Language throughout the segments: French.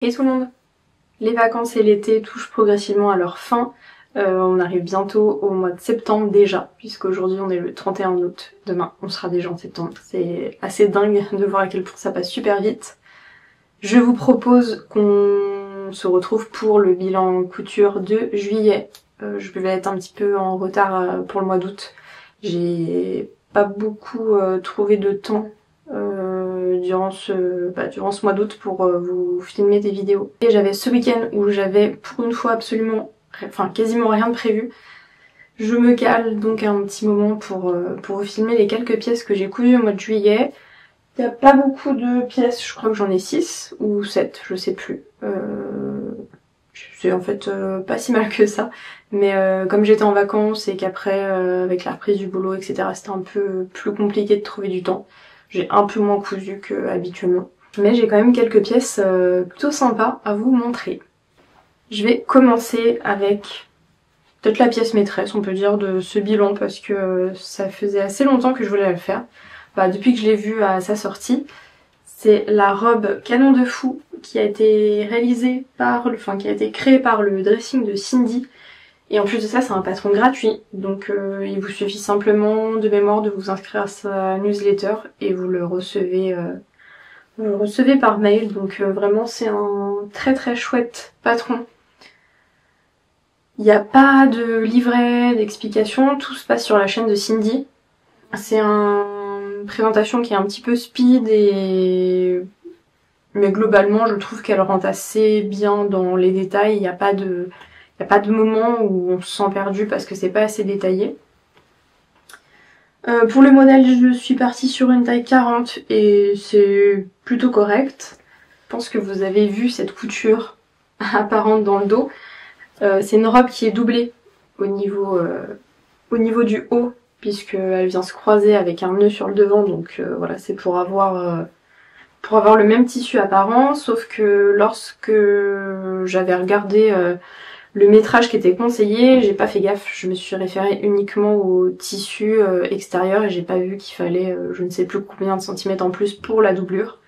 Et tout le monde, les vacances et l'été touchent progressivement à leur fin. On arrive bientôt au mois de septembre déjà, puisqu'aujourd'hui on est le 31 août. Demain on sera déjà en septembre. C'est assez dingue de voir à quel point ça passe super vite. Je vous propose qu'on se retrouve pour le bilan couture de juillet. Je vais être un petit peu en retard pour le mois d'août. J'ai pas beaucoup trouvé de temps durant ce mois d'août pour vous filmer des vidéos. Et j'avais ce week-end où j'avais pour une fois quasiment rien de prévu. Je me cale donc un petit moment pour vous filmer les quelques pièces que j'ai cousues au mois de juillet. Il n'y a pas beaucoup de pièces, je crois que j'en ai 6 ou 7, je sais plus. C'est en fait pas si mal que ça. Mais comme j'étais en vacances et qu'après, avec la reprise du boulot, etc., c'était un peu plus compliqué de trouver du temps. J'ai un peu moins cousu qu'habituellement. Mais j'ai quand même quelques pièces plutôt sympas à vous montrer. Je vais commencer avec peut-être la pièce maîtresse, on peut dire, de ce bilan parce que ça faisait assez longtemps que je voulais le faire. Depuis que je l'ai vue à sa sortie. C'est la robe Canon de Fou qui a été qui a été créée par le dressing de Cindy. Et en plus de ça, c'est un patron gratuit. Donc il vous suffit simplement de mémoire de vous inscrire à sa newsletter et vous le recevez par mail. Donc vraiment, c'est un très très chouette patron. Il n'y a pas de livret, d'explication, tout se passe sur la chaîne de Cindy. C'est une présentation qui est un petit peu speed mais globalement je trouve qu'elle rentre assez bien dans les détails. Il n'y a pas de moment où on se sent perdu parce que c'est pas assez détaillé. Pour le modèle, je suis partie sur une taille 40 et c'est plutôt correct. Je pense que vous avez vu cette couture apparente dans le dos. C'est une robe qui est doublée au niveau du haut, puisqu'elle vient se croiser avec un nœud sur le devant, donc voilà, c'est pour avoir le même tissu apparent, sauf que lorsque j'avais regardé le métrage qui était conseillé, j'ai pas fait gaffe, je me suis référée uniquement au tissu extérieur et j'ai pas vu qu'il fallait je ne sais plus combien de centimètres en plus pour la doublure.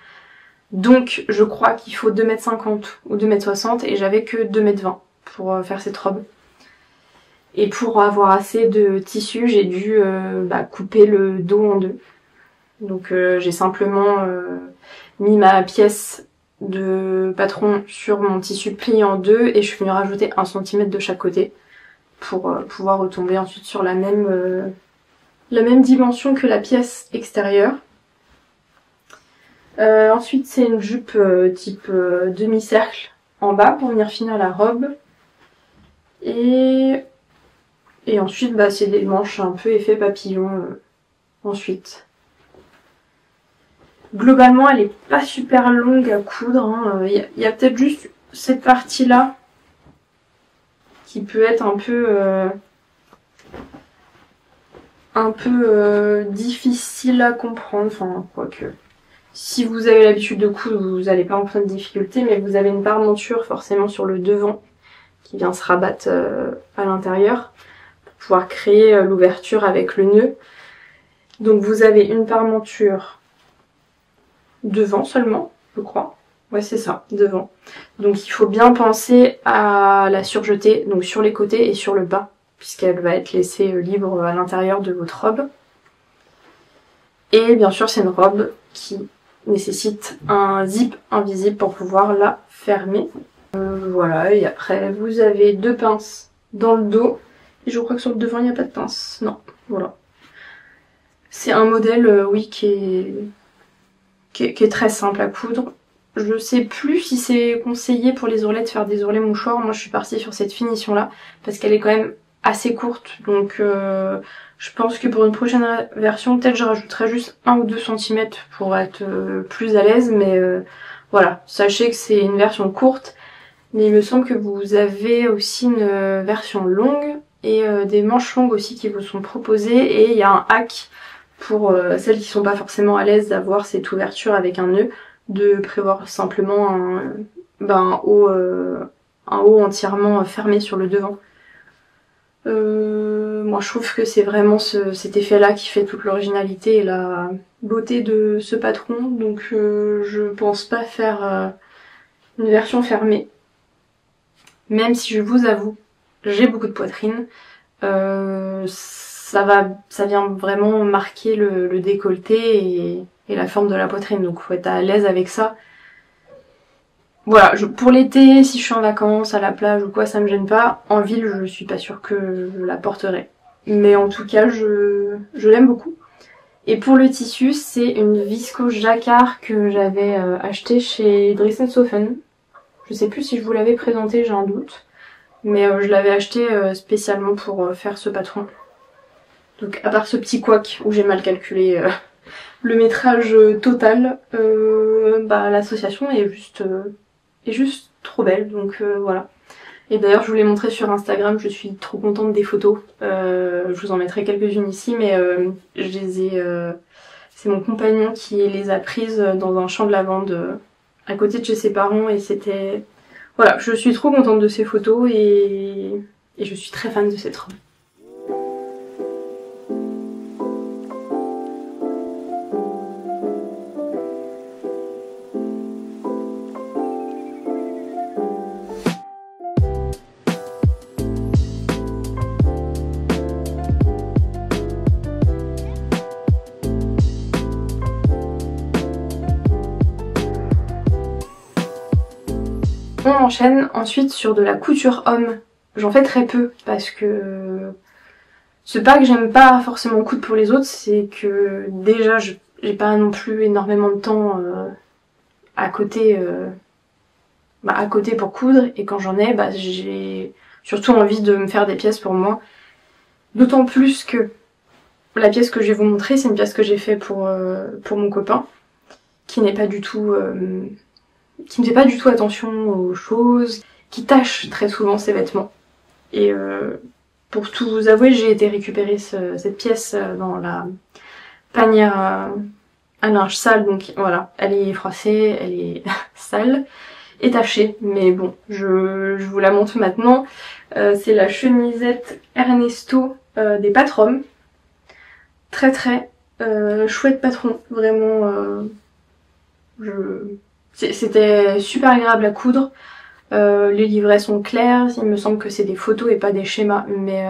Donc je crois qu'il faut 2,50 m ou 2,60 m et j'avais que 2,20 m pour faire cette robe. Et pour avoir assez de tissu, j'ai dû couper le dos en deux. Donc j'ai simplement mis ma pièce de patron sur mon tissu plié en deux et je suis venue rajouter 1 cm de chaque côté pour pouvoir retomber ensuite sur la même dimension que la pièce extérieure. Ensuite c'est une jupe type demi-cercle en bas pour venir finir la robe. Et ensuite, c'est des manches un peu effet papillon ensuite. Globalement, elle est pas super longue à coudre. Il y a peut-être juste cette partie-là qui peut être un peu difficile à comprendre. Enfin, quoique. Si vous avez l'habitude de coudre, vous n'allez pas en prendre de difficulté, mais vous avez une parmenture forcément sur le devant qui vient se rabattre à l'intérieur pour pouvoir créer l'ouverture avec le nœud. Donc vous avez une parmenture devant seulement, je crois. Ouais, c'est ça, devant. Donc il faut bien penser à la surjeter, donc sur les côtés et sur le bas, puisqu'elle va être laissée libre à l'intérieur de votre robe. Et bien sûr, c'est une robe qui nécessite un zip invisible pour pouvoir la fermer. Voilà, et après vous avez 2 pinces dans le dos. Et je crois que sur le devant il n'y a pas de pince. Non, voilà. C'est un modèle, oui, qui est très simple à coudre. Je sais plus si c'est conseillé pour les ourlets de faire des ourlets mouchoirs. Moi je suis partie sur cette finition là parce qu'elle est quand même assez courte. Donc je pense que pour une prochaine version, peut-être je rajouterai juste 1 ou 2 cm pour être plus à l'aise. Mais voilà, sachez que c'est une version courte. Mais il me semble que vous avez aussi une version longue et des manches longues aussi qui vous sont proposées. Et il y a un hack pour celles qui sont pas forcément à l'aise d'avoir cette ouverture avec un nœud, de prévoir simplement un haut entièrement fermé sur le devant. Moi je trouve que c'est vraiment cet effet là qui fait toute l'originalité et la beauté de ce patron. Donc je pense pas faire une version fermée. Même si je vous avoue, j'ai beaucoup de poitrine, ça vient vraiment marquer le décolleté et la forme de la poitrine, donc faut être à l'aise avec ça. Voilà, pour l'été, si je suis en vacances, à la plage ou quoi, ça me gêne pas. En ville, je suis pas sûre que je la porterai. Mais en tout cas, je l'aime beaucoup. Et pour le tissu, c'est une viscose jacquard que j'avais acheté chez Dressensoffen. Je sais plus si je vous l'avais présenté, j'ai un doute. Mais je l'avais acheté spécialement pour faire ce patron. Donc à part ce petit couac où j'ai mal calculé le métrage total, l'association est juste trop belle, donc voilà. Et d'ailleurs je vous l'ai montré sur Instagram, je suis trop contente des photos. Je vous en mettrai quelques-unes ici, mais je les ai... c'est mon compagnon qui les a prises dans un champ de lavande à côté de chez ses parents et c'était... Voilà, je suis trop contente de ces photos et je suis très fan de cette robe. On enchaîne ensuite sur de la couture homme. J'en fais très peu parce que c'est pas que j'aime pas forcément coudre pour les autres, c'est que déjà j'ai pas non plus énormément de temps à côté pour coudre et quand j'en ai, j'ai surtout envie de me faire des pièces pour moi. D'autant plus que la pièce que je vais vous montrer, c'est une pièce que j'ai fait pour mon copain qui n'est pas du tout qui ne fait pas du tout attention aux choses, qui tache très souvent ses vêtements. Et pour tout vous avouer, j'ai été récupérer cette pièce dans la panière à linge sale, donc voilà, elle est froissée, elle est sale et tachée, mais bon, je vous la montre maintenant. C'est la chemisette Ernesto des Patrom. Très chouette patron, vraiment, c'était super agréable à coudre. Les livrets sont clairs, il me semble que c'est des photos et pas des schémas, mais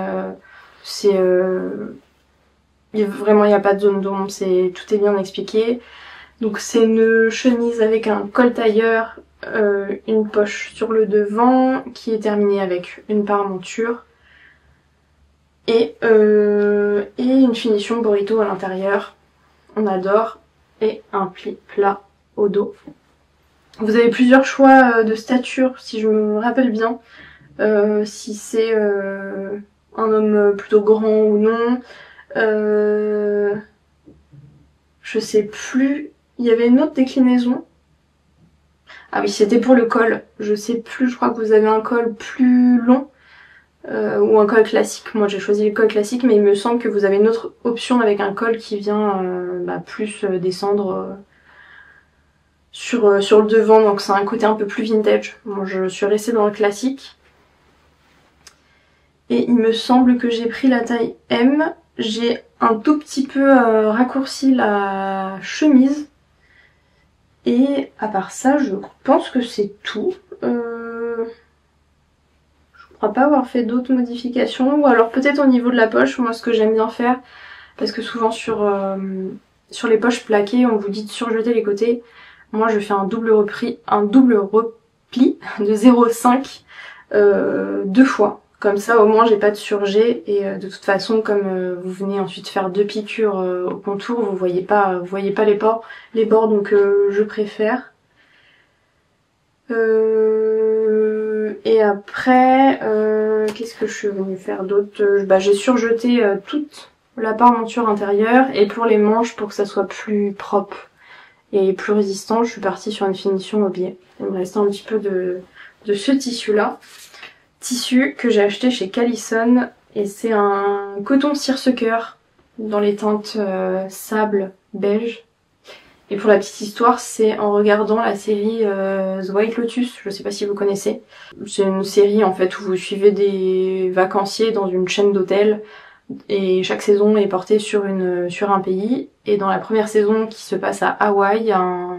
vraiment il n'y a pas de zone d'ombre, tout est bien expliqué. Donc c'est une chemise avec un col tailleur, une poche sur le devant qui est terminée avec une parementure et une finition burrito à l'intérieur. On adore. Et un pli plat au dos. Vous avez plusieurs choix de stature, si je me rappelle bien. Si c'est un homme plutôt grand ou non. Je sais plus. Il y avait une autre déclinaison. Ah oui, c'était pour le col. Je sais plus, je crois que vous avez un col plus long. Ou un col classique. Moi j'ai choisi le col classique, mais il me semble que vous avez une autre option avec un col qui vient plus descendre sur le devant, donc c'est un côté un peu plus vintage. Moi je suis restée dans le classique. Et il me semble que j'ai pris la taille M. J'ai un tout petit peu raccourci la chemise. Et à part ça, je pense que c'est tout. Je crois pas avoir fait d'autres modifications, ou alors peut-être au niveau de la poche, moi ce que j'aime bien faire, parce que souvent sur les poches plaquées, on vous dit de surjeter les côtés. Moi je fais un double repli de 0,5 deux fois. Comme ça au moins j'ai pas de surjet et de toute façon comme vous venez ensuite faire deux piqûres au contour, vous voyez pas les bords donc je préfère. Et après, qu'est-ce que je suis venue faire d'autre? J'ai surjeté toute la parementure intérieure et pour les manches, pour que ça soit plus propre et plus résistant, je suis partie sur une finition au biais. Il me restait un petit peu de ce tissu-là. Tissu que j'ai acheté chez Callison et c'est un coton seersucker dans les teintes sable beige. Et pour la petite histoire, c'est en regardant la série The White Lotus, je sais pas si vous connaissez. C'est une série en fait où vous suivez des vacanciers dans une chaîne d'hôtels et chaque saison est portée sur un pays. Et dans la première saison qui se passe à Hawaï, il y a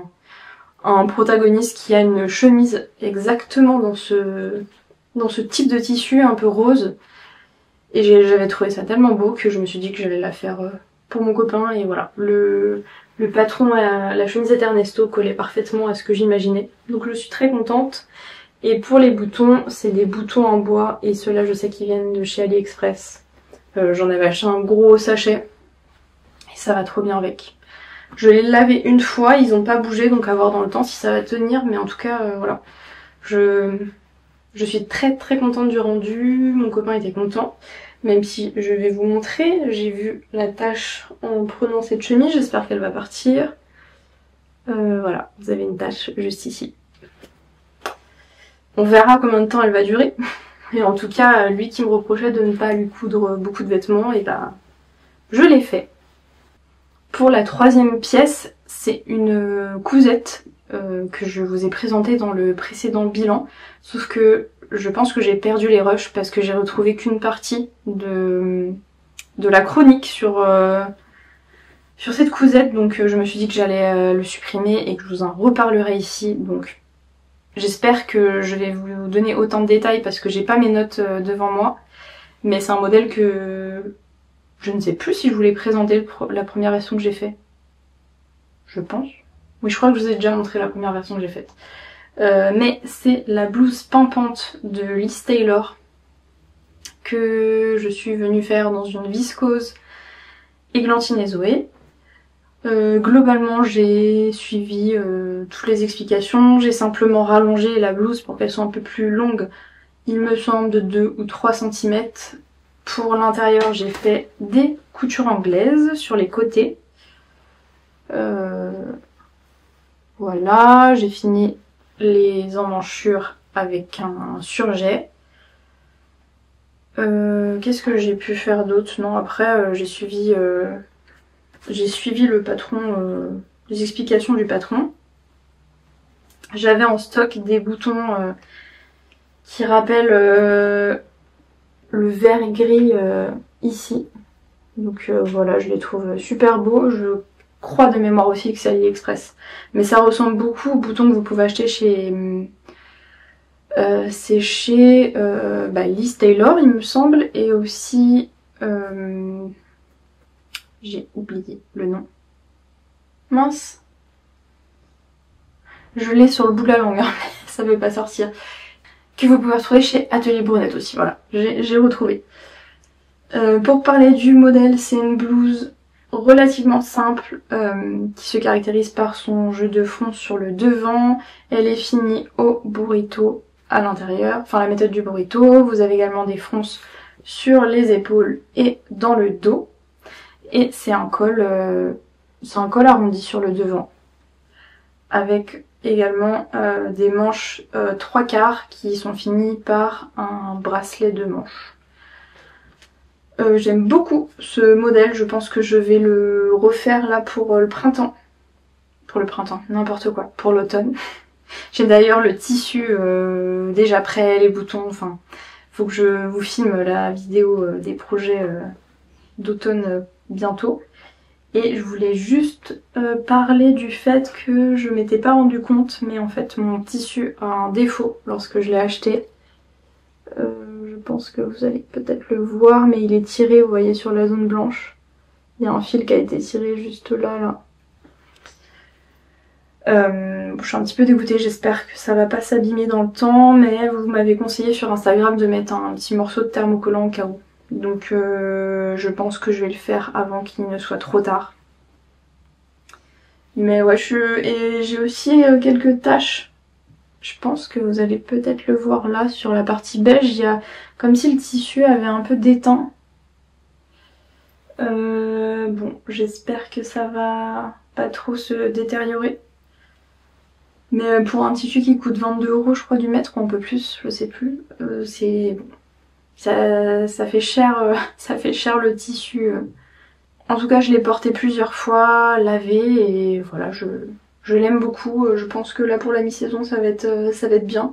un protagoniste qui a une chemise exactement dans ce type de tissu un peu rose. Et j'avais trouvé ça tellement beau que je me suis dit que j'allais la faire pour mon copain. Et voilà, le patron, la chemisette Ernesto collait parfaitement à ce que j'imaginais. Donc je suis très contente. Et pour les boutons, c'est des boutons en bois. Et ceux-là, je sais qu'ils viennent de chez AliExpress. J'en avais acheté un gros sachet. Et ça va trop bien avec. Je l'ai lavé une fois, ils ont pas bougé, donc à voir dans le temps si ça va tenir. Mais en tout cas, voilà. Je suis très très contente du rendu. Mon copain était content. Même si je vais vous montrer, j'ai vu la tache en prenant cette chemise. J'espère qu'elle va partir. Voilà, vous avez une tache juste ici. On verra combien de temps elle va durer. Et en tout cas, lui qui me reprochait de ne pas lui coudre beaucoup de vêtements, et bah, je l'ai fait. Pour la troisième pièce, c'est une cousette que je vous ai présentée dans le précédent bilan. Sauf que je pense que j'ai perdu les rushs parce que j'ai retrouvé qu'une partie de la chronique sur cette cousette. Donc je me suis dit que j'allais le supprimer et que je vous en reparlerai ici. Donc j'espère que je vais vous donner autant de détails parce que j'ai pas mes notes devant moi. Mais c'est un modèle que je ne sais plus si je vous l'ai présenté la première version que j'ai faite. Je pense. Oui, je crois que je vous ai déjà montré la première version que j'ai faite. Mais c'est la blouse pimpante de Liz Taylor que je suis venue faire dans une viscose Églantine et Zoé. Globalement, j'ai suivi toutes les explications. J'ai simplement rallongé la blouse pour qu'elle soit un peu plus longue. Il me semble de 2 ou 3 cm. Pour l'intérieur, j'ai fait des coutures anglaises sur les côtés. Voilà, j'ai fini les emmanchures avec un surjet. Qu'est-ce que j'ai pu faire d'autre? Non, après j'ai suivi le patron, les explications du patron. J'avais en stock des boutons qui rappellent le vert et gris ici. Donc voilà, je les trouve super beaux. Je crois de mémoire aussi que c'est AliExpress. Mais ça ressemble beaucoup aux boutons que vous pouvez acheter chez... c'est chez Liz Taylor, il me semble. Et aussi... j'ai oublié le nom. Mince. Je l'ai sur le bout de la langue, hein, mais ça veut pas sortir. Que vous pouvez retrouver chez Atelier Brunette aussi, voilà. J'ai retrouvé. Pour parler du modèle, c'est une blouse relativement simple qui se caractérise par son jeu de fond sur le devant. Elle est finie au burrito à l'intérieur, enfin la méthode du burrito. Vous avez également des fronces sur les épaules et dans le dos. Et c'est un col arrondi sur le devant. Avec également des manches 3/4 qui sont finies par un bracelet de manches. J'aime beaucoup ce modèle, je pense que je vais le refaire là pour le printemps. Pour le printemps, n'importe quoi, pour l'automne. J'ai d'ailleurs le tissu déjà prêt, les boutons, enfin, faut que je vous filme la vidéo des projets d'automne bientôt. Et je voulais juste parler du fait que je m'étais pas rendu compte, mais en fait mon tissu a un défaut lorsque je l'ai acheté. Je pense que vous allez peut-être le voir, mais il est tiré, vous voyez, sur la zone blanche. Il y a un fil qui a été tiré juste là. Je suis un petit peu dégoûtée, j'espère que ça va pas s'abîmer dans le temps, mais vous m'avez conseillé sur Instagram de mettre un petit morceau de thermocollant au cas où. Donc je pense que je vais le faire avant qu'il ne soit trop tard. Mais ouais, et j'ai aussi quelques taches. Je pense que vous allez peut-être le voir là, sur la partie beige, il y a comme si le tissu avait un peu d'étain. Bon, j'espère que ça va pas trop se détériorer. Mais pour un tissu qui coûte 22 € je crois du mètre, ou un peu plus, je sais plus, c'est... Ça fait cher, ça fait cher le tissu. En tout cas, je l'ai porté plusieurs fois, lavé, et voilà, je l'aime beaucoup. Je pense que là pour la mi-saison ça va être bien.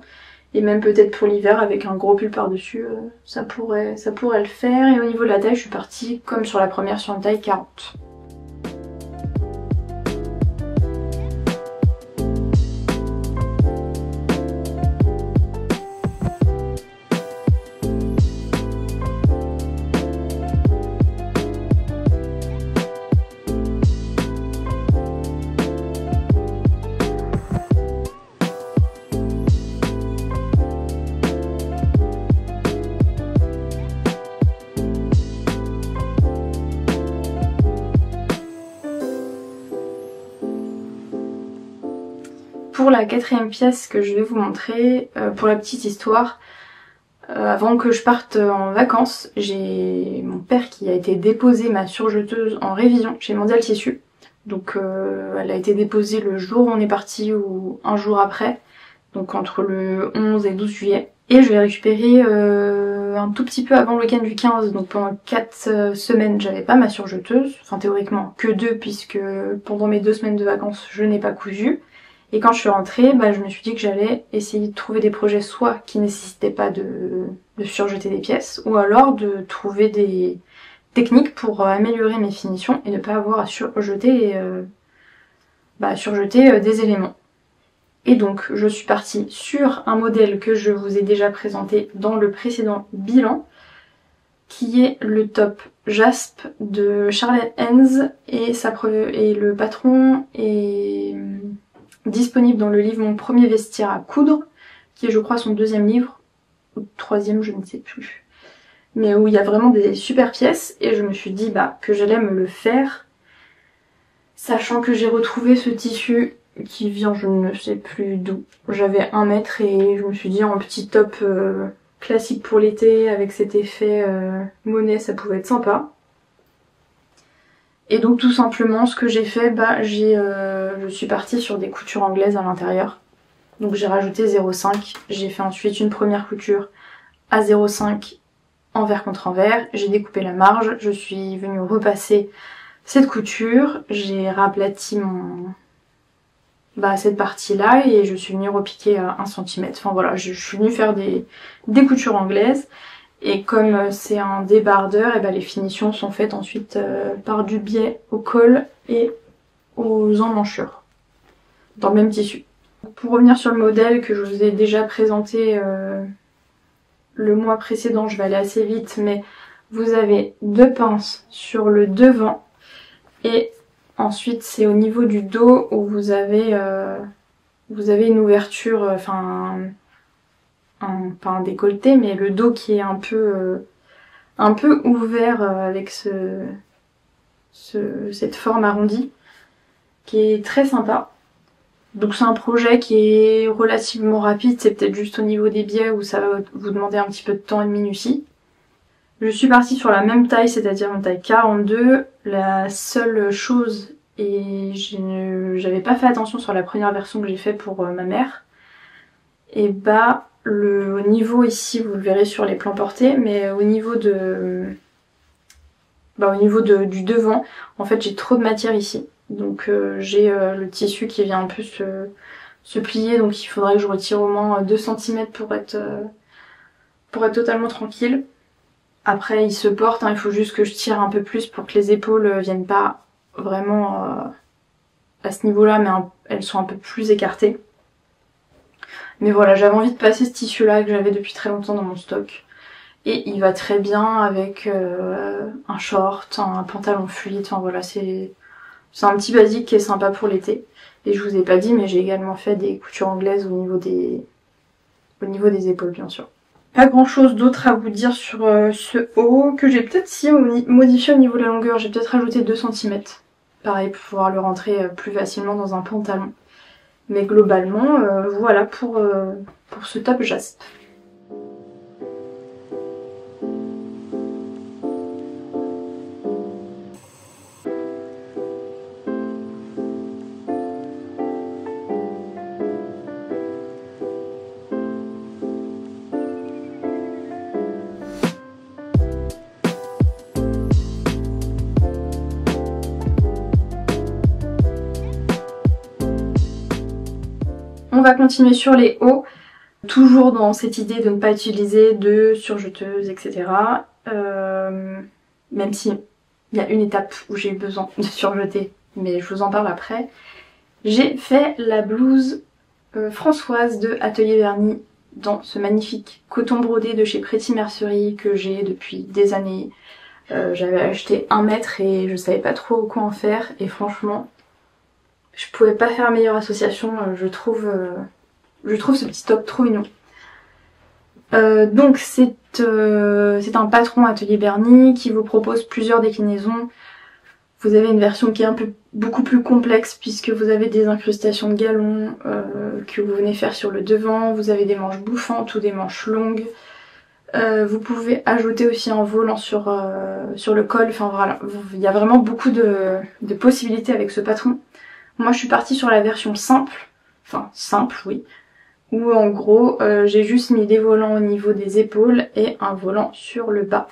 Et même peut-être pour l'hiver avec un gros pull par-dessus, ça pourrait le faire. Et au niveau de la taille, je suis partie comme sur la première sur une taille 40. pour la quatrième pièce que je vais vous montrer, pour la petite histoire, avant que je parte en vacances, j'ai mon père qui a été déposer ma surjeteuse en révision chez Mondial Tissu. Donc elle a été déposée le jour où on est parti ou un jour après, donc entre le 11 et 12 juillet. Et je l'ai récupérée un tout petit peu avant le week-end du 15, donc pendant 4 semaines j'avais pas ma surjeteuse, enfin théoriquement que 2 puisque pendant mes 2 semaines de vacances je n'ai pas cousu. Et quand je suis rentrée, je me suis dit que j'allais essayer de trouver des projets soit qui nécessitaient pas de surjeter des pièces, ou alors de trouver des techniques pour améliorer mes finitions et ne pas avoir à surjeter des éléments. Et donc je suis partie sur un modèle que je vous ai déjà présenté dans le précédent bilan, qui est le top Jasp de Charlotte Hans, et le patron est disponible dans le livre Mon premier vestiaire à coudre, qui est je crois son 2e livre, ou 3e, je ne sais plus. Mais où il y a vraiment des super pièces, et je me suis dit que j'allais me le faire, sachant que j'ai retrouvé ce tissu qui vient je ne sais plus d'où. J'avais 1 mètre et je me suis dit en petit top classique pour l'été avec cet effet monnaie, ça pouvait être sympa. Et donc tout simplement ce que j'ai fait, je suis partie sur des coutures anglaises à l'intérieur. Donc j'ai rajouté 0,5, j'ai fait ensuite une première couture à 0,5 envers contre envers, j'ai découpé la marge, je suis venue repasser cette couture, j'ai raplati cette partie là et je suis venue repiquer à 1 cm. Enfin voilà, je suis venue faire des coutures anglaises. Et comme c'est un débardeur, et les finitions sont faites ensuite par du biais au col et aux emmanchures, dans le même tissu. Pour revenir sur le modèle que je vous ai déjà présenté le mois précédent, je vais aller assez vite, mais vous avez 2 pinces sur le devant, et ensuite c'est au niveau du dos où vous avez une ouverture, pas un décolleté, mais le dos qui est un peu ouvert avec cette forme arrondie qui est très sympa. Donc c'est un projet qui est relativement rapide, c'est peut-être juste au niveau des biais où ça va vous demander un petit peu de temps et de minutie. Je suis partie sur la même taille, c'est-à-dire une taille 42. La seule chose, et j'avais pas fait attention sur la première version que j'ai fait pour ma mère, et au niveau ici, vous le verrez sur les plans portés, mais au niveau du devant, en fait j'ai trop de matière ici. Donc j'ai le tissu qui vient un peu se plier, donc il faudrait que je retire au moins 2 cm pour être totalement tranquille. Après il se porte, il faut juste que je tire un peu plus pour que les épaules viennent pas vraiment à ce niveau là, mais elles sont un peu plus écartées. Mais voilà, j'avais envie de passer ce tissu là que j'avais depuis très longtemps dans mon stock. Et il va très bien avec un short, un pantalon fluide, enfin voilà, c'est un petit basique qui est sympa pour l'été. Et je vous ai pas dit, mais j'ai également fait des coutures anglaises au niveau des épaules bien sûr. Pas grand chose d'autre à vous dire sur ce haut, que j'ai peut-être modifié au niveau de la longueur, j'ai peut-être rajouté 2 cm. Pareil, pour pouvoir le rentrer plus facilement dans un pantalon. Mais globalement, voilà pour ce top Jasp. On va continuer sur les hauts, toujours dans cette idée de ne pas utiliser de surjeteuse, etc. Même si il y a une étape où j'ai eu besoin de surjeter, mais je vous en parle après. J'ai fait la blouse Françoise de Atelier Vernis dans ce magnifique coton brodé de chez Pretty Mercerie que j'ai depuis des années. J'avais acheté 1 mètre et je savais pas trop quoi en faire, et franchement je pouvais pas faire meilleure association. Je trouve ce petit top trop mignon. Donc c'est un patron Atelier Vernis qui vous propose plusieurs déclinaisons Vous avez une version qui est beaucoup plus complexe puisque vous avez des incrustations de galons que vous venez faire sur le devant, vous avez des manches bouffantes ou des manches longues. Vous pouvez ajouter aussi un volant sur le col, enfin voilà, il y a vraiment beaucoup de possibilités avec ce patron. Moi je suis partie sur la version simple, enfin simple oui, où en gros j'ai juste mis des volants au niveau des épaules et un volant sur le bas.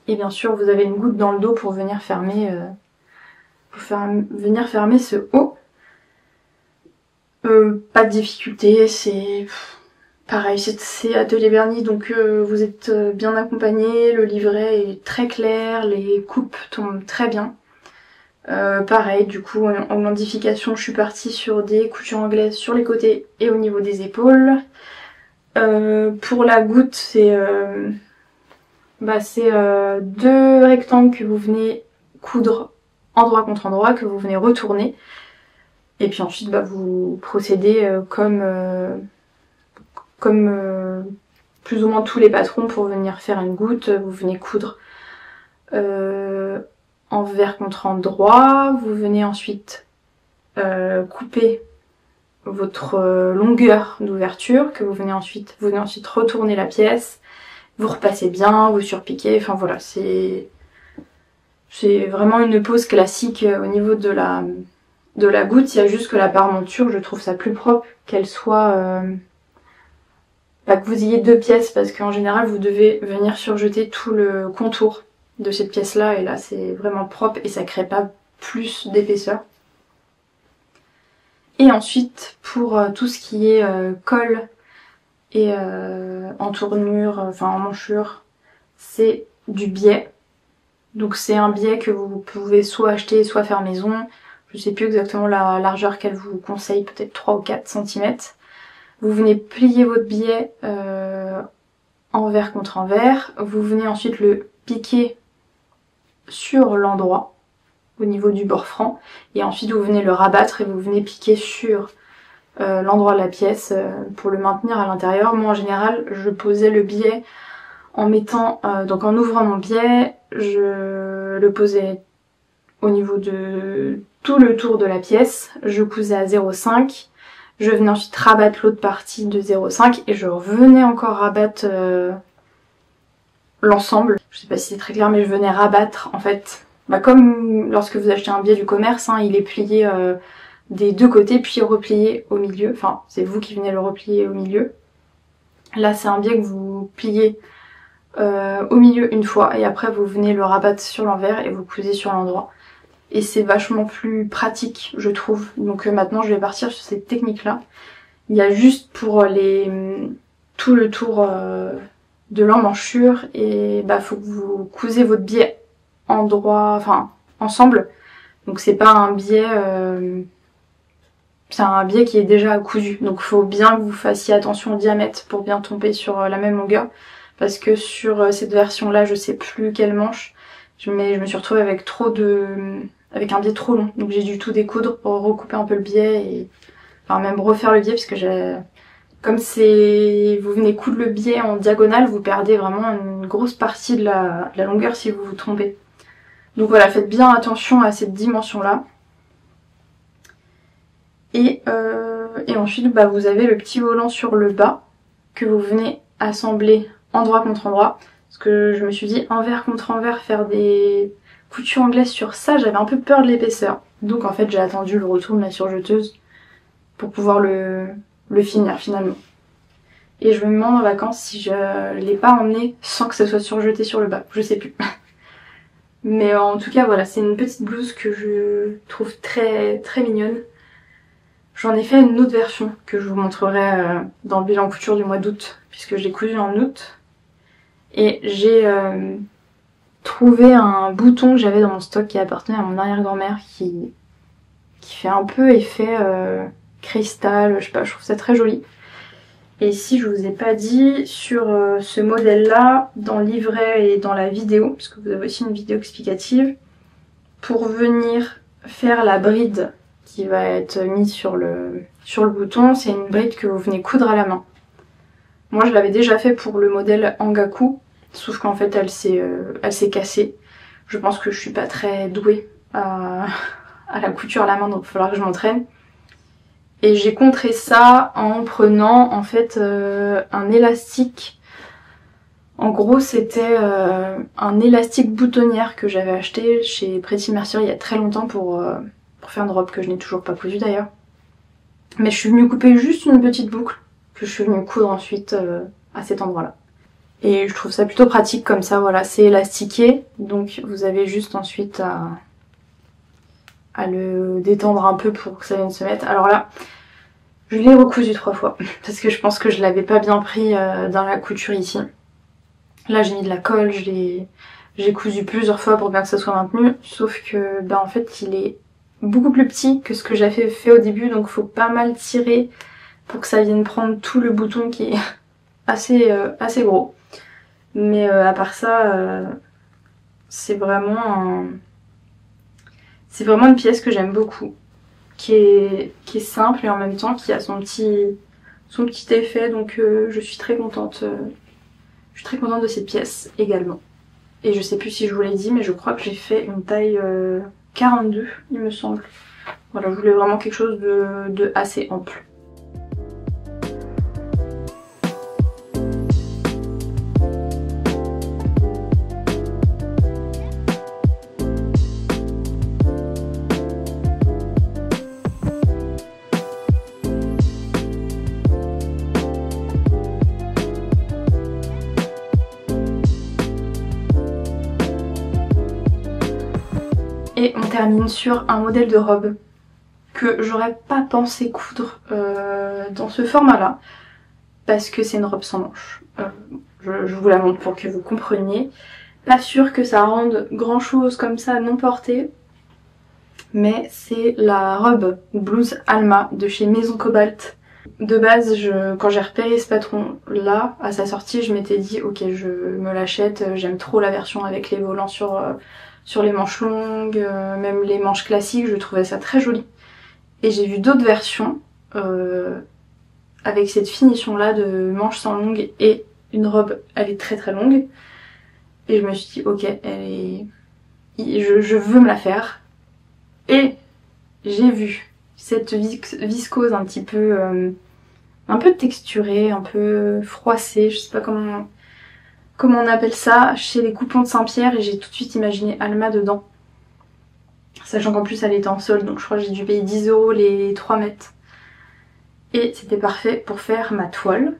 Et bien sûr vous avez une goutte dans le dos pour venir fermer, ce haut. Pas de difficulté, c'est pareil, c'est Atelier Berny, donc vous êtes bien accompagné, le livret est très clair, les coupes tombent très bien. Pareil, du coup en modification je suis partie sur des coutures anglaises sur les côtés et au niveau des épaules. Pour la goutte c'est deux rectangles que vous venez coudre endroit contre endroit, que vous venez retourner. Et puis ensuite vous procédez comme plus ou moins tous les patrons pour venir faire une goutte. Vous venez coudre envers contre endroit, vous venez ensuite couper votre longueur d'ouverture, que vous venez ensuite retourner la pièce, vous repassez bien, vous surpiquez, enfin voilà, c'est vraiment une pose classique au niveau de la goutte. Il y a juste que la parmenture, je trouve ça plus propre qu'elle soit que vous ayez deux pièces, parce qu'en général vous devez venir surjeter tout le contour de cette pièce là, et là c'est vraiment propre et ça crée pas plus d'épaisseur. Et ensuite pour tout ce qui est col et entournure, enfin en manchure, c'est du biais. Donc c'est un biais que vous pouvez soit acheter soit faire maison. Je sais plus exactement la largeur qu'elle vous conseille, peut-être 3 ou 4 cm. Vous venez plier votre biais envers contre envers. Vous venez ensuite le piquer sur l'endroit au niveau du bord franc. Et ensuite vous venez le rabattre et vous venez piquer sur l'endroit de la pièce pour le maintenir à l'intérieur. Moi en général je posais le biais en mettant, donc en ouvrant mon biais, je le posais au niveau de tout le tour de la pièce, je cousais à 0,5, je venais ensuite rabattre l'autre partie de 0,5 et je revenais encore rabattre l'ensemble. Je sais pas si c'est très clair, mais je venais rabattre en fait, comme lorsque vous achetez un biais du commerce, il est plié des deux côtés puis replié au milieu, enfin c'est vous qui venez le replier au milieu. Là c'est un biais que vous pliez au milieu une fois et après vous venez le rabattre sur l'envers et vous cousez sur l'endroit. Et c'est vachement plus pratique je trouve. Donc maintenant je vais partir sur cette technique là. Il y a juste pour tout le tour de l'emmanchure et faut que vous cousez votre biais ensemble. Donc c'est pas un biais c'est un biais qui est déjà cousu. Donc faut bien que vous fassiez attention au diamètre pour bien tomber sur la même longueur. Parce que sur cette version là je sais plus quelle manche, mais je me suis retrouvée avec avec un biais trop long, donc j'ai dû tout découdre pour recouper un peu le biais et même refaire le biais, parce que comme vous venez coudre le biais en diagonale, vous perdez vraiment une grosse partie de la longueur si vous vous trompez. Donc voilà, faites bien attention à cette dimension là. Et ensuite vous avez le petit volant sur le bas que vous venez assembler endroit contre endroit, parce que je me suis dit envers contre envers, faire des coutures anglaises sur ça, j'avais un peu peur de l'épaisseur. Donc en fait j'ai attendu le retour de ma surjeteuse pour pouvoir le finir finalement. Et je me demande en vacances si je l'ai pas emmené sans que ça soit surjeté sur le bas, je sais plus. Mais en tout cas voilà, c'est une petite blouse que je trouve très très mignonne. J'en ai fait une autre version que je vous montrerai dans le bilan couture du mois d'août, puisque j'ai cousu en août. Et j'ai trouvé un bouton que j'avais dans mon stock qui appartenait à mon arrière-grand-mère qui fait un peu effet cristal, je sais pas, je trouve ça très joli. Et si je vous ai pas dit, sur ce modèle là, dans le livret et dans la vidéo, parce que vous avez aussi une vidéo explicative, pour venir faire la bride qui va être mise sur le bouton, c'est une bride que vous venez coudre à la main. Moi je l'avais déjà fait pour le modèle Angaku, sauf qu'en fait elle s'est cassée. Je pense que je suis pas très douée à la couture à la main, donc il va falloir que je m'entraîne. Et j'ai contré ça en prenant en fait un élastique. En gros, c'était un élastique boutonnière que j'avais acheté chez Pretty Mercier il y a très longtemps pour faire une robe que je n'ai toujours pas cousue d'ailleurs. Mais je suis venue couper juste une petite boucle que je suis venue coudre ensuite à cet endroit-là. Et je trouve ça plutôt pratique comme ça, voilà, c'est élastiqué, donc vous avez juste ensuite à le détendre un peu pour que ça vienne se mettre. Alors là, je l'ai recousu 3 fois, parce que je pense que je l'avais pas bien pris dans la couture ici. Là j'ai mis de la colle, j'ai cousu plusieurs fois pour bien que ça soit maintenu, sauf que en fait il est beaucoup plus petit que ce que j'avais fait au début, donc faut pas mal tirer pour que ça vienne prendre tout le bouton qui est assez gros. Mais à part ça, c'est vraiment une pièce que j'aime beaucoup, qui est simple et en même temps qui a son petit effet, donc je suis très contente. Je suis très contente de cette pièce également. Et je sais plus si je vous l'ai dit, mais je crois que j'ai fait une taille 42, il me semble. Voilà, je voulais vraiment quelque chose de assez ample. Et on termine sur un modèle de robe que j'aurais pas pensé coudre dans ce format-là, parce que c'est une robe sans manches. Je vous la montre pour que vous compreniez. Pas sûr que ça rende grand chose comme ça non portée, mais c'est la robe blouse Alma de chez Maison Cobalt. De base, quand j'ai repéré ce patron-là, à sa sortie, je m'étais dit ok, je me l'achète, j'aime trop la version avec les volants sur les manches longues, même les manches classiques, je trouvais ça très joli. Et j'ai vu d'autres versions avec cette finition là de manches sans longue et une robe, elle est très très longue. Et je me suis dit ok, je veux me la faire. Et j'ai vu cette viscose un petit peu texturée, un peu froissée, je sais pas comment on appelle ça, chez les coupons de Saint-Pierre, et j'ai tout de suite imaginé Alma dedans. Sachant qu'en plus elle était en solde, donc je crois que j'ai dû payer 10 € les 3 mètres. Et c'était parfait pour faire ma toile.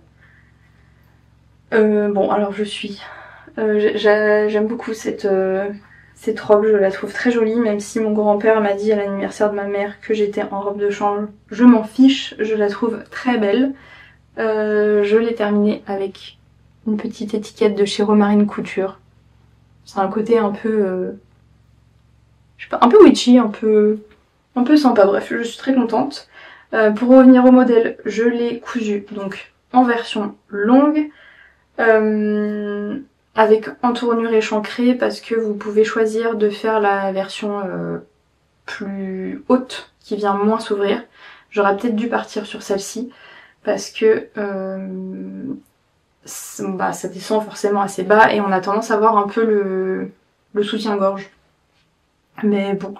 Bon, alors j'aime beaucoup cette robe, je la trouve très jolie, même si mon grand-père m'a dit à l'anniversaire de ma mère que j'étais en robe de chambre. Je m'en fiche, je la trouve très belle. Je l'ai terminée avec une petite étiquette de chez Romarine Couture. C'est un côté un peu... je sais pas, un peu witchy, un peu sympa, bref, je suis très contente. Pour revenir au modèle, je l'ai cousu donc en version longue, avec entournure échancrée, parce que vous pouvez choisir de faire la version plus haute qui vient moins s'ouvrir. J'aurais peut-être dû partir sur celle-ci parce que ça descend forcément assez bas et on a tendance à voir un peu le soutien-gorge. Mais bon,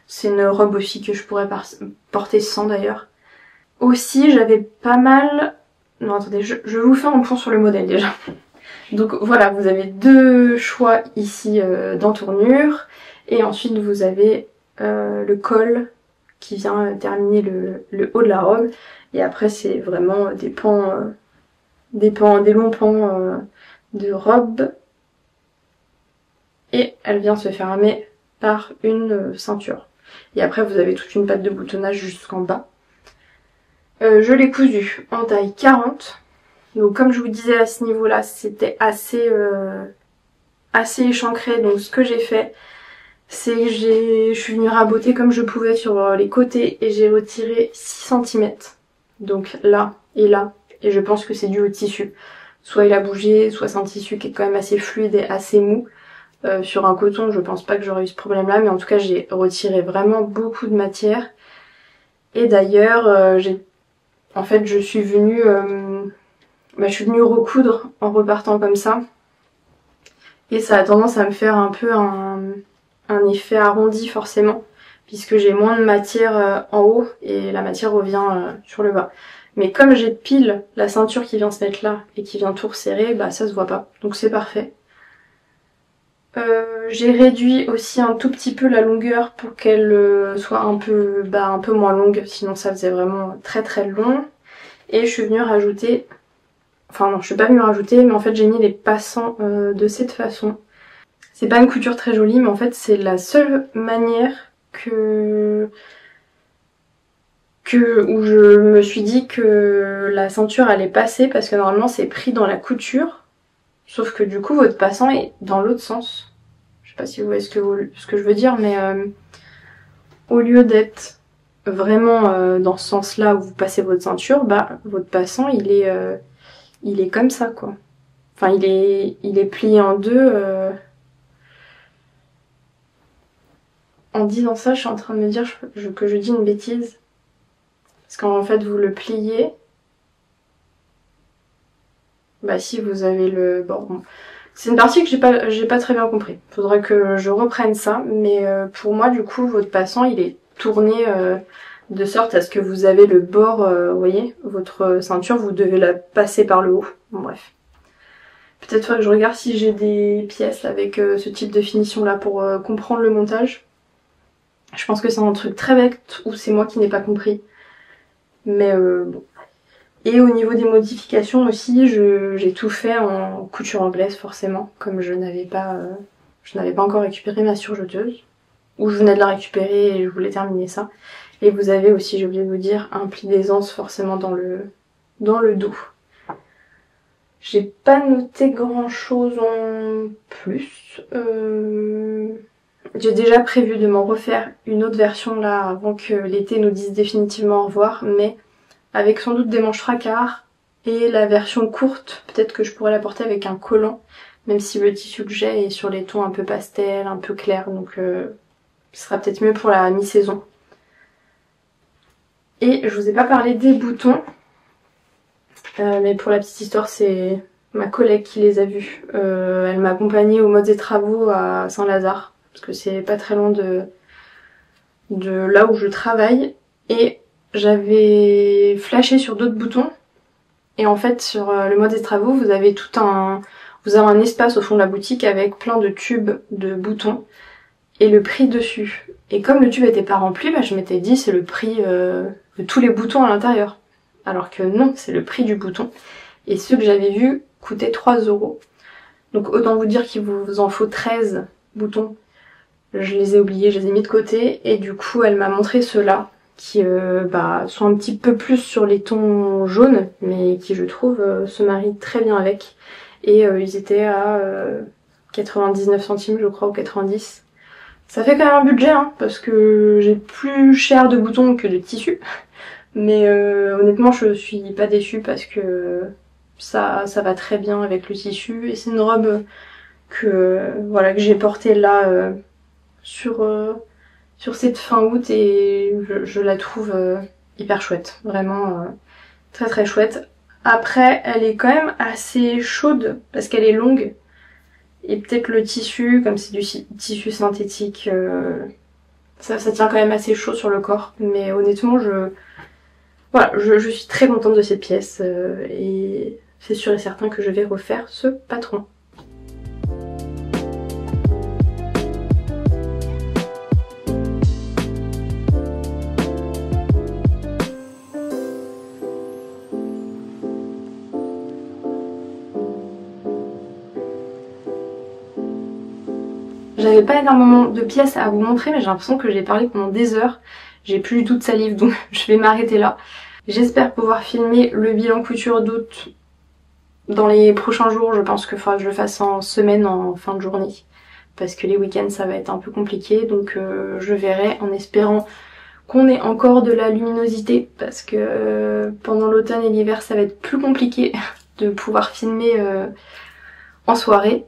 c'est une robe aussi que je pourrais porter sans d'ailleurs. Aussi, j'avais pas mal... Non, attendez, je vous fais un point sur le modèle déjà. Donc voilà, vous avez deux choix ici d'entournure. Et ensuite, vous avez le col qui vient terminer le haut de la robe. Et après, c'est vraiment des longs pans de robe. Et elle vient se fermer par une ceinture. Et après, vous avez toute une patte de boutonnage jusqu'en bas. Je l'ai cousu en taille 40. Donc comme je vous disais à ce niveau-là, c'était assez échancré. Donc ce que j'ai fait, c'est que je suis venue raboter comme je pouvais sur les côtés et j'ai retiré 6 cm. Donc là et là. Et je pense que c'est dû au tissu. Soit il a bougé, soit c'est un tissu qui est quand même assez fluide et assez mou. Sur un coton, je pense pas que j'aurais eu ce problème-là, mais en tout cas j'ai retiré vraiment beaucoup de matière. Et d'ailleurs, je suis venue recoudre en repartant comme ça. Et ça a tendance à me faire un peu un effet arrondi forcément, puisque j'ai moins de matière en haut et la matière revient sur le bas. Mais comme j'ai pile la ceinture qui vient se mettre là et qui vient tout resserrer, bah ça se voit pas, donc c'est parfait. J'ai réduit aussi un tout petit peu la longueur pour qu'elle soit un peu moins longue, sinon ça faisait vraiment très très long. Et je suis venue rajouter, enfin non je suis pas venue rajouter, mais en fait j'ai mis les passants de cette façon. C'est pas une couture très jolie, mais en fait c'est la seule manière où je me suis dit que la ceinture allait passer, parce que normalement c'est pris dans la couture, sauf que du coup votre passant est dans l'autre sens. Je sais pas si vous voyez ce que je veux dire, mais au lieu d'être vraiment dans ce sens-là où vous passez votre ceinture, bah votre passant il est comme ça quoi. Enfin il est plié en deux. En disant ça, je suis en train de me dire que je dis une bêtise. Parce qu'en fait vous le pliez. Bah si vous avez le... Bon. C'est une partie que j'ai pas très bien compris. Faudrait que je reprenne ça. Mais pour moi du coup votre passant il est tourné de sorte à ce que vous avez le bord, vous voyez, votre ceinture vous devez la passer par le haut. Bon, bref. Peut-être que je regarde si j'ai des pièces avec ce type de finition là pour comprendre le montage. Je pense que c'est un truc très bête ou c'est moi qui n'ai pas compris. Mais bon. Et au niveau des modifications aussi, j'ai tout fait en couture anglaise forcément, comme je n'avais pas encore récupéré ma surjeteuse. Ou je venais de la récupérer et je voulais terminer ça. Et vous avez aussi, j'ai oublié de vous dire, un pli d'aisance forcément dans le dos. J'ai pas noté grand chose en plus. J'ai déjà prévu de m'en refaire une autre version là avant que l'été nous dise définitivement au revoir, mais avec sans doute des manches tracard et la version courte, peut-être que je pourrais la porter avec un collant, même si le tissu que j'ai est sur les tons un peu pastel, un peu clair, donc ce sera peut-être mieux pour la mi-saison. Et je vous ai pas parlé des boutons, mais pour la petite histoire, c'est ma collègue qui les a vus. Elle m'a accompagnée aux modes et travaux à Saint-Lazare, parce que c'est pas très loin de là où je travaille, et j'avais flashé sur d'autres boutons, et en fait sur le mode des travaux vous avez un espace au fond de la boutique avec plein de tubes de boutons et le prix dessus. Et comme le tube était pas rempli, bah, je m'étais dit c'est le prix de tous les boutons à l'intérieur. Alors que non, c'est le prix du bouton. Et ceux que j'avais vus coûtaient 3 €. Donc autant vous dire qu'il vous en faut 13 boutons. Je les ai oubliés, je les ai mis de côté, et du coup elle m'a montré ceux-là qui sont un petit peu plus sur les tons jaunes, mais qui je trouve se marient très bien avec. Et ils étaient à 99 centimes je crois, ou 90. Ça fait quand même un budget, hein, parce que j'ai plus cher de boutons que de tissu. Mais honnêtement je suis pas déçue parce que ça va très bien avec le tissu, et c'est une robe que j'ai portée là sur cette fin août, et je la trouve hyper chouette, vraiment très très chouette. Après elle est quand même assez chaude parce qu'elle est longue, et peut-être le tissu, comme c'est du tissu synthétique, ça tient quand même assez chaud sur le corps, mais honnêtement je suis très contente de cette pièce, et c'est sûr et certain que je vais refaire ce patron. J'avais pas énormément de pièces à vous montrer, mais j'ai l'impression que j'ai parlé pendant des heures. J'ai plus du tout de salive, donc je vais m'arrêter là. J'espère pouvoir filmer le bilan couture d'août dans les prochains jours. Je pense qu'il faudra que je le fasse en semaine, en fin de journée, parce que les week-ends ça va être un peu compliqué, donc je verrai, en espérant qu'on ait encore de la luminosité, parce que pendant l'automne et l'hiver ça va être plus compliqué de pouvoir filmer en soirée.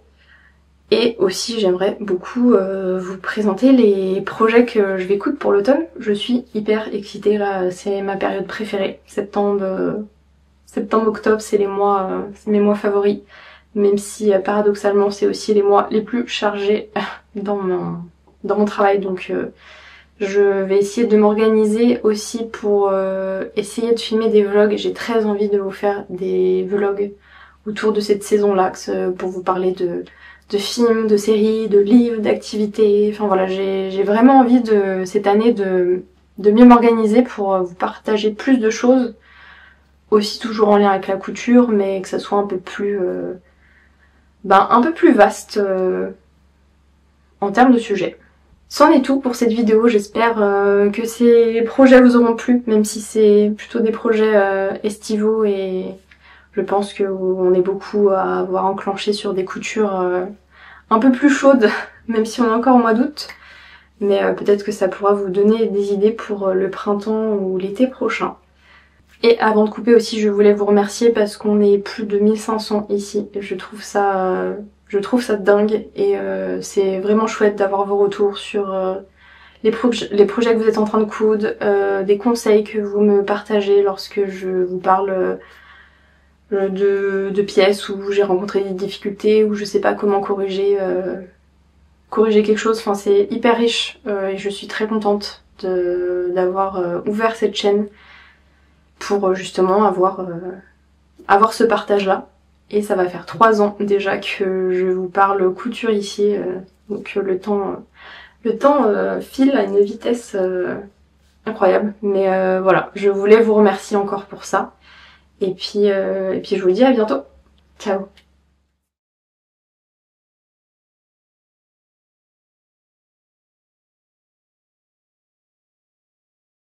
Et aussi j'aimerais beaucoup vous présenter les projets que je vais coudre pour l'automne. Je suis hyper excitée là, c'est ma période préférée. Septembre, octobre, c'est mes mois favoris. Même si paradoxalement c'est aussi les mois les plus chargés dans dans mon travail. Donc je vais essayer de m'organiser aussi pour essayer de filmer des vlogs. J'ai très envie de vous faire des vlogs autour de cette saison-là, pour vous parler de films, de séries, de livres, d'activités. Enfin voilà, j'ai vraiment envie cette année de mieux m'organiser pour vous partager plus de choses, aussi toujours en lien avec la couture, mais que ça soit un peu plus vaste en termes de sujets. C'en est tout pour cette vidéo, j'espère que ces projets vous auront plu, même si c'est plutôt des projets estivaux, et je pense qu'on est beaucoup à avoir enclenché sur des coutures un peu plus chaudes, même si on est encore au mois d'août. Mais peut-être que ça pourra vous donner des idées pour le printemps ou l'été prochain. Et avant de couper aussi, je voulais vous remercier parce qu'on est plus de 1500 ici. Je trouve ça dingue, et c'est vraiment chouette d'avoir vos retours sur les projets que vous êtes en train de coudre, des conseils que vous me partagez lorsque je vous parle de pièces où j'ai rencontré des difficultés, où je sais pas comment corriger quelque chose. Enfin, c'est hyper riche, et je suis très contente d'avoir ouvert cette chaîne pour justement avoir ce partage là. Et ça va faire 3 ans déjà que je vous parle couture ici, donc le temps file à une vitesse incroyable. Mais voilà, je voulais vous remercier encore pour ça. Et puis je vous dis à bientôt. Ciao.